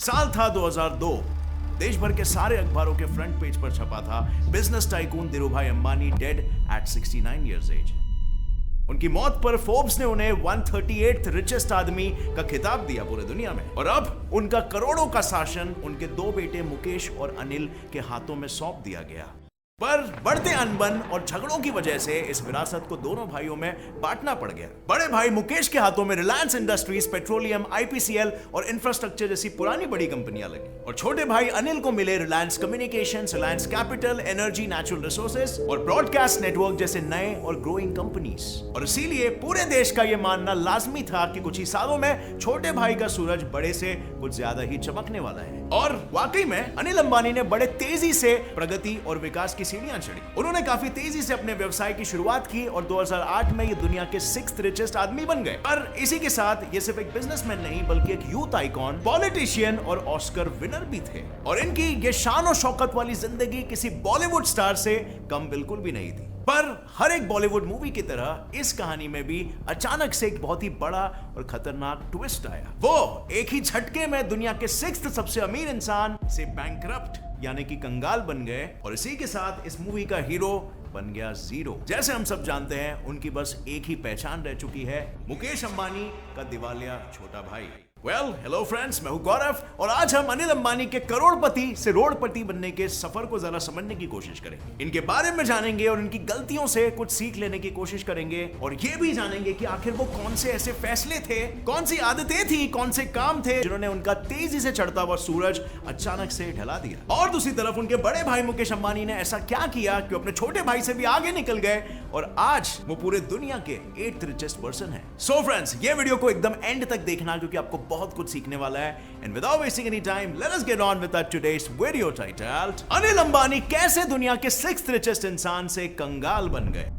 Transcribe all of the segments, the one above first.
साल था 2002। देश भर के सारे अखबारों के फ्रंट पेज पर छपा था business tycoon Dhirubhai Ambani dead at 69 years age. उनकी मौत पर फोर्ब्स ने उन्हें 138th रिचेस्ट आदमी का खिताब दिया पूरे दुनिया में। और अब उनका करोड़ों का शासन उनके दो बेटे मुकेश और अनिल के हाथों में सौंप दिया गया। पर बढ़ते अनबन और झगड़ों की वजह से इस विरासत को दोनों भाइयों में बांटना पड़ गया। बड़े भाई मुकेश के हाथों में रिलायंस इंडस्ट्रीज, पेट्रोलियम, आईपीसीएल और इंफ्रास्ट्रक्चर जैसी पुरानी बड़ी कंपनियां लगी और छोटे भाई अनिल को मिले Reliance communications, Reliance capital, energy, natural resources और ब्रॉडकास्ट नेटवर्क जैसे नए और ग्रोइंग कंपनीज। और इसीलिए पूरे देश का यह मानना लाजमी था कि कुछ ही सालों में छोटे भाई का सूरज बड़े से कुछ ज्यादा ही चमकने वाला है। और वाकई में अनिल अंबानी ने बड़े तेजी से प्रगति और विकास सीढ़ियां चढ़ी। उन्होंने काफी तेजी से अपने व्यवसाय की शुरुआत की और 2008 में ये दुनिया के 6th रिचेस्ट आदमी बन गए। पर इसी के साथ ये सिर्फ एक बिजनेसमैन नहीं बल्कि एक यूथ आइकॉन, पॉलिटिशियन और ऑस्कर विनर भी थे। और इनकी ये शान और शौकत वाली जिंदगी किसी बॉलीवुड स्टार से कम बिल्कुल भी नहीं थी। पर हर एक बॉलीवुड मूवी की तरह इस कहानी में भी अचानक से एक बहुत ही बड़ा और खतरनाक ट्विस्ट आया। वो एक ही झटके में दुनिया के 6th सबसे अमीर इंसान से बैंकरप्ट यानी कि कंगाल बन गए और इसी के साथ इस मूवी का हीरो बन गया जीरो। जैसे हम सब जानते हैं उनकी बस एक ही पहचान रह चुकी है, मुकेश अंबानी का दिवालिया छोटा भाई। हेलो फ्रेंड्स, मैं हूं गौरव और आज हम अनिल अंबानी के करोड़पति से रोडपति बनने के सफर को जरा समझने की कोशिश करेंगे। इनके बारे में जानेंगे और इनकी गलतियों से कुछ सीख लेने की कोशिश करेंगे और ये भी जानेंगे कि आखिर वो कौन से ऐसे फैसले थे, कौन सी आदतें थी, कौन से काम थे जिन्होंने उनका तेजी से चढ़ता हुआ सूरज अचानक से ढला दिया। और दूसरी तरफ उनके बड़े भाई मुकेश अंबानी ने ऐसा क्या किया कि अपने छोटे भाई से भी आगे निकल गए और आज वो पूरे दुनिया के 8th रिचेस्ट पर्सन है। सो फ्रेंड्स, ये वीडियो को एकदम एंड तक देखना क्योंकि आपको बहुत कुछ सीखने वाला है। And without wasting any time, let us get on with today's video titled Anil Ambani कैसे दुनिया के 6th रिचेस्ट इंसान से कंगाल बन गए।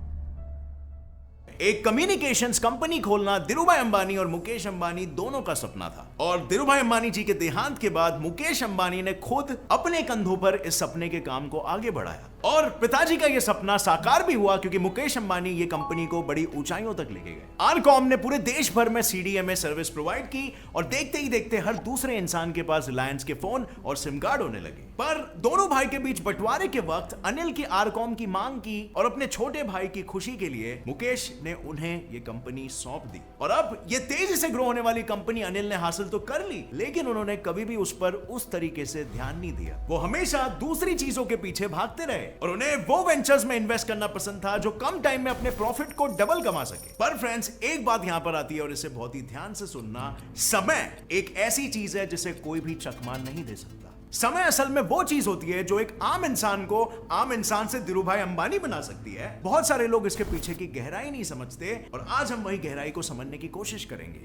एक कम्युनिकेशंस कंपनी खोलना धीरूभाई अंबानी और मुकेश अंबानी दोनों का सपना था और धीरूभाई अंबानी जी के देहांत के बाद मुकेश अंबानी ने खुद अपने कंधों पर इस सपने के काम को आगे बढ़ाया और पिताजी का यह सपना साकार भी हुआ क्योंकि मुकेश अंबानी ये कंपनी को बड़ी ऊंचाइयों तक लेके गए। आरकॉम ने पूरे देश भर में सीडीएमए सर्विस प्रोवाइड की और देखते ही देखते हर दूसरे इंसान के पास रिलायंस के फोन और सिम कार्ड होने लगे। पर दोनों भाई के बीच बंटवारे के वक्त अनिल की आरकॉम की मांग की और अपने छोटे भाई की खुशी के लिए मुकेश ने उन्हें ये कंपनी सौंप दी और अब ये तेजी से ग्रो होने वाली कंपनी अनिल ने हासिल तो कर ली, लेकिन उन्होंने कभी भी उस पर उस तरीके से ध्यान नहीं दिया। वो हमेशा दूसरी चीजों के पीछे भागते रहे और उन्हें वो वेंचर्स में इन्वेस्ट करना पसंद था जो कम टाइम में अपने प्रॉफिट को डबल कमा सके। पर फ्रेंड्स, एक बात यहां पर आती है और इसे बहुत ही ध्यान से सुनना, समय एक ऐसी चीज है जिसे कोई भी चकमा नहीं दे सकता। समय असल में वो चीज होती है जो एक आम इंसान को आम इंसान से धीरूभाई अंबानी बना सकती है। बहुत सारे लोग इसके पीछे की गहराई नहीं समझते और आज हम वही गहराई को समझने की कोशिश करेंगे।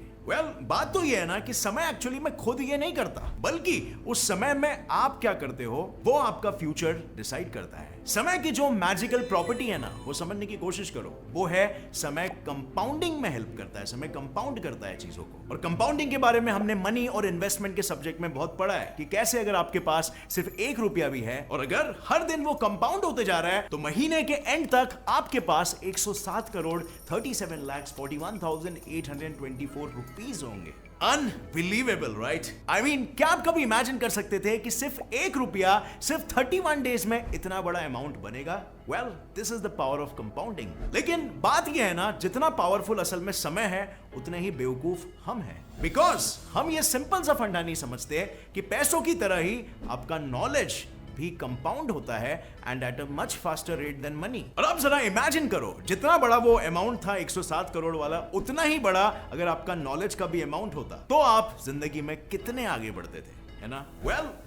बात तो ये है ना कि समय एक्चुअली में खुद ये नहीं करता, बल्कि उस समय में आप क्या करते हो वो आपका फ्यूचर डिसाइड करता है। समय की जो मैजिकल प्रॉपर्टी है ना, वो समझने की कोशिश करो। वो है समय कंपाउंडिंग में हेल्प करता है, समय कंपाउंड करता है चीजों को। और कंपाउंडिंग के बारे में हमने मनी और इन्वेस्टमेंट के सब्जेक्ट में बहुत पढ़ा है कि कैसे अगर आपके पास सिर्फ 1 रुपया भी है और अगर हर दिन वो कंपाउंड होते जा रहा है तो महीने के एंड तक आपके पास 107 करोड़ 37,41,824 रुपीस होंगे। Unbelievable, right? आई मीन, क्या आप कभी इमेजिन कर सकते थे कि सिर्फ 1 रुपया सिर्फ 31 डेज में इतना बड़ा अमाउंट बनेगा? This is the power of compounding. लेकिन बात यह है ना, जितना पावरफुल असल में समय है उतने ही बेवकूफ हम हैं। बिकॉज हम ये सिंपल सा फंडा नहीं समझते कि पैसों की तरह ही आपका नॉलेज भी कंपाउंड होता है and at a much faster rate than money. और अब जरा इमेजिन करो, जितना बड़ा वो अमाउंट था 107 करोड़ वाला, उतना ही बड़ा अगर आपका नॉलेज का भी अमाउंट होता तो आप जिंदगी में कितने आगे बढ़ते थे, है ना?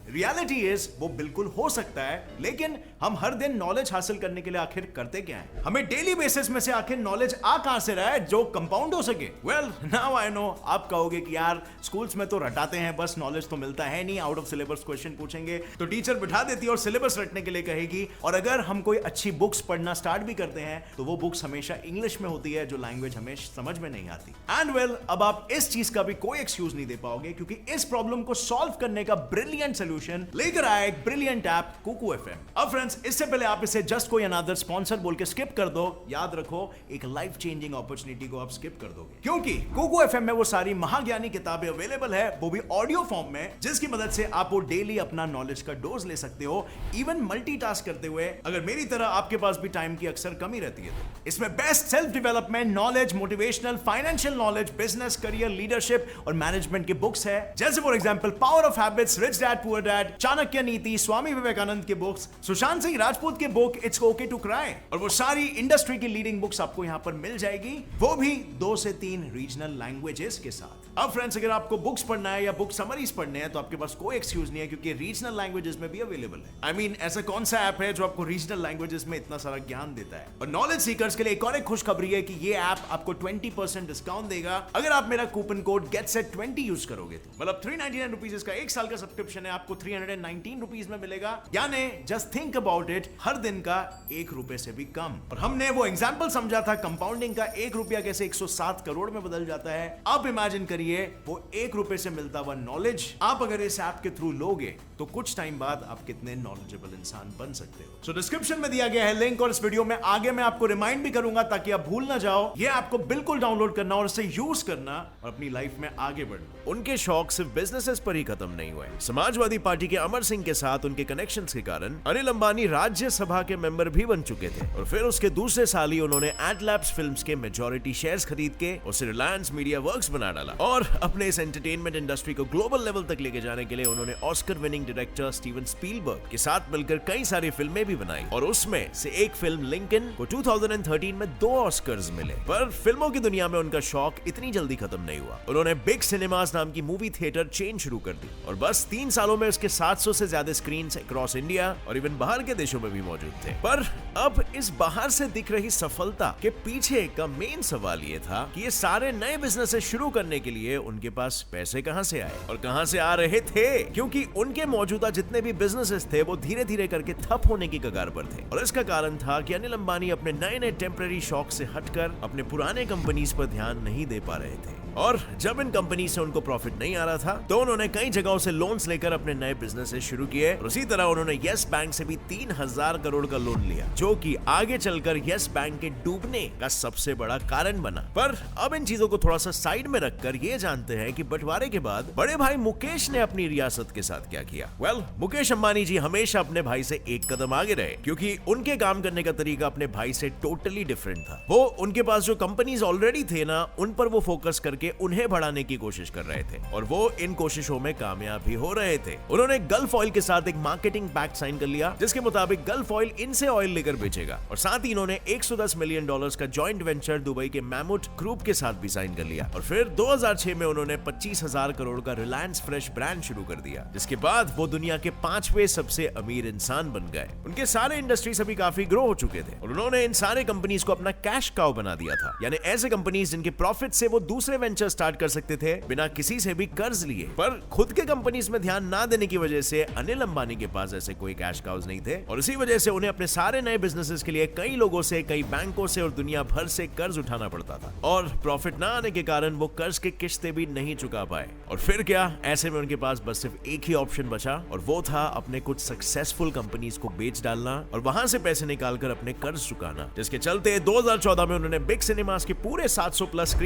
रियलिटी इज वो बिल्कुल हो सकता है, लेकिन हम हर दिन नॉलेज हासिल करने के लिए आखिर करते क्या है? हमें डेली बेसिस में से आखिर नॉलेज आ कहां से रहा है जो कंपाउंड हो सके? नाउ आई नो, आप कहोगे कि यार स्कूल्स में तो रटाते हैं, बस नॉलेज तो मिलता है नहीं। आउट ऑफ सिलेबस क्वेश्चन पूछेंगे तो टीचर बिठा देती है और सिलेबस रटने के लिए कहेगी, और अगर हम कोई अच्छी बुक्स पढ़ना स्टार्ट भी करते हैं तो वो बुक्स हमेशा इंग्लिश में होती है, जो लैंग्वेज हमें समझ में नहीं आती। एंड अब आप इस चीज का भी कोई एक्सक्यूज नहीं दे पाओगे, क्योंकि इस प्रॉब्लम को सॉल्व करने का ब्रिलियंट सोल्यूशन लेकर आया एक ब्रिलियंट ऐप कुकू एफएम। अब फ्रेंड्स, इससे पहले आप इसे जस्ट कोई अनदर स्पॉन्सर बोल के स्किप कर दो, याद रखो एक लाइफ चेंजिंग अपॉर्चुनिटी को आप स्किप कर दोगे, क्योंकि कुकू एफएम में वो सारी महाज्ञानी किताबें अवेलेबल है, वो भी ऑडियो फॉर्म में, जिसकी मदद से आप वो डेली अपना नॉलेज का डोज ले सकते हो, इवन मल्टीटास्क करते हुए। अगर मेरी तरह आपके पास भी टाइम की अक्सर कमी रहती है तो इसमें best self development, knowledge, motivational, financial knowledge, business, career, leadership और मैनेजमेंट की बुक्स है, जैसे for example power of habits, rich dad poor dad, Chanakya Niti, Swami Vivekananda की बुक्स, सुशांत सिंह राजपूत की book it's okay to cry, और वो सारी इंडस्ट्री की लीडिंग बुक्स आपको यहां पर मिल जाएगी, वो भी 2 से 3 रीजनल लैंग्वेजेस के साथ। अब फ्रेंड्स, अगर आपको बुक्स पढ़ना है या बुक समरीज पढ़ने हैं तो आपके पास कोई एक्सक्यूज नहीं है, क्योंकि रीजनल लैंग्वेजेस में भी अवेलेबल है। आई मीन ऐसा कौन सा ऐप है जो आपको रीजनल लैंग्वेजेस में इतना सारा ज्ञान देता है? और नॉलेज सीकर्स के लिए एक और खुशखबरी है कि ये ऐप आपको 20% डिस्काउंट देगा अगर आप मेरा कूपन कोड GETSET20 यूज करोगे तो। मतलब 399 रुपीज इसका 1 साल का सब्सक्रिप्शन है, आपको 319 रुपीज में मिलेगा, यानी जस्ट थिंक अबाउट इट, हर दिन का 1 रुपए से भी कम। और हमने वो एग्जाम्पल समझा था कंपाउंडिंग का, 1 रुपया कैसे 107 करोड़ में बदल जाता है। अब इमेजिन करिए वो 1 रुपए से मिलता हुआ नॉलेज आप अगर इस ऐप के थ्रू लोगे तो कुछ टाइम बाद आप कितने नॉलेजेबल इंसान बन सकते हो। सो डिस्क्रिप्शन में दिया गया है लिंक, और इस वीडियो में आगे मैं आपको रिमाइंड भी करूंगा ताकि आप भूल ना जाओ। ये आपको बिल्कुल डाउनलोड करना और इसे यूज करना और अपनी लाइफ में आगे बढ़ना। उनके शौक सिर्फ बिजनेसेस पर ही खत्म नहीं हुए। समाजवादी पार्टी के अमर सिंह के साथ उनके कनेक्शंस के कारण अनिल अंबानी राज्यसभा के मेंबर भी बन चुके थे, और फिर उसके दूसरे साल ही उन्होंने एडलैब्स फिल्म्स के मेजॉरिटी शेयर्स खरीद के उसे रिलायंस मीडिया वर्क्स बना डाला, और अपने इस एंटरटेनमेंट इंडस्ट्री को ग्लोबल लेवल तक लेके जाने के लिए उन्होंने Oscar winning director Steven Spielberg के साथ मिलकर कई सारी फिल्में भी बनाई, और उसमें से एक फिल्म लिंकन को 2013 में 2 ऑस्कर्स मिले। पर फिल्मों की दुनिया में उनका शौक इतनी जल्दी खत्म नहीं हुआ। उन्होंने बिग सिनेमास नाम की मूवी थिएटर चेन शुरू कर दी, और बस 3 सालों में उसके 700 से ज्यादा स्क्रीन अक्रॉस इंडिया और इवन बाहर के देशों में भी मौजूद थे। पर अब इस बाहर से दिख रही सफलता के पीछे का मेन सवाल ये था कि ये सारे नए बिजनेसेस शुरू करने के लिए उनके पास पैसे कहां से आए और कहां से आ रहे थे, क्योंकि उनके मौजूदा जितने भी बिजनेसेस थे वो धीरे धीरे करके ठप होने की कगार पर थे। और इसका कारण था कि अनिल अंबानी अपने नए नए टेम्पररी शौक से हटकर अपने पुराने कंपनीज पर ध्यान नहीं दे पा रहे थे, और जब इन कंपनी से उनको प्रॉफिट नहीं आ रहा था तो उन्होंने कई जगहों से लोन्स लेकर अपने नए बिजनेसेस शुरू किए, और उसी तरह उन्होंने येस बैंक से भी 3000 करोड़ का लोन लिया, जो कि आगे चलकर येस बैंक के डूबने का सबसे बड़ा कारण बना। पर अब इन चीजों को थोड़ा सा साइड में रखकर ये जानते हैं कि बंटवारे के बाद बड़े भाई मुकेश ने अपनी रियासत के साथ क्या किया। मुकेश अंबानी जी हमेशा अपने भाई से एक कदम आगे रहे, क्योंकि उनके काम करने का तरीका अपने भाई से टोटली डिफरेंट था। वो उनके पास जो कंपनीज ऑलरेडी थे ना, उन पर वो फोकस करके उन्हें बढ़ाने की कोशिश कर रहे थे, और वो इन कोशिशों में कामयाब भी हो रहे थे। उन्होंने गल्फ ऑयल के साथ एक मार्केटिंग पैक्ट साइन कर लिया, जिसके मुताबिक गल्फ ऑयल इनसे ऑयल लेकर बेचेगा, और साथ ही इन्होंने $110 मिलियन का जॉइंट वेंचर दुबई के मैमूथ ग्रुप के साथ भी साइन कर लिया। और फिर 2006 में उन्होंने 25,000 करोड़ का रिलायंस फ्रेश ब्रांड शुरू कर दिया, जिसके बाद वो दुनिया के 5वें सबसे अमीर इंसान बन गए। उनके सारे इंडस्ट्रीज अभी काफी ग्रो हो चुके थे, और उन्होंने इन सारे कंपनीज को अपना कैश काउ बना दिया था, यानी ऐसे कंपनीज जिनके प्रॉफिट से वो दूसरे वेंचर स्टार्ट कर सकते थे बिना किसी से भी कर्ज लिए। पर खुद के कंपनीज में ध्यान ना देने की वजह से अनिल अंबानी के पास ऐसे कोई कैश काउज नहीं थे, और इसी वजह से उन्हें अपने सारे नए बिजनेसेस के लिए कई लोगों से, कई बैंकों से और दुनिया भर से कर्ज उठाना पड़ता था, और प्रॉफिट ना आने के कारण वो कर्ज के किस्तें भी नहीं चुका पाए। और फिर क्या, ऐसे में उनके पास बस सिर्फ एक ही ऑप्शन बचा, और वो था अपने कुछ सक्सेसफुल कंपनीज को बेच डालना और वहां से पैसे निकालकर अपने कर्ज चुकाना, जिसके चलते 2014 में उन्होंने बिग सिनेमास के पूरे 700 प्लस स्क्रीन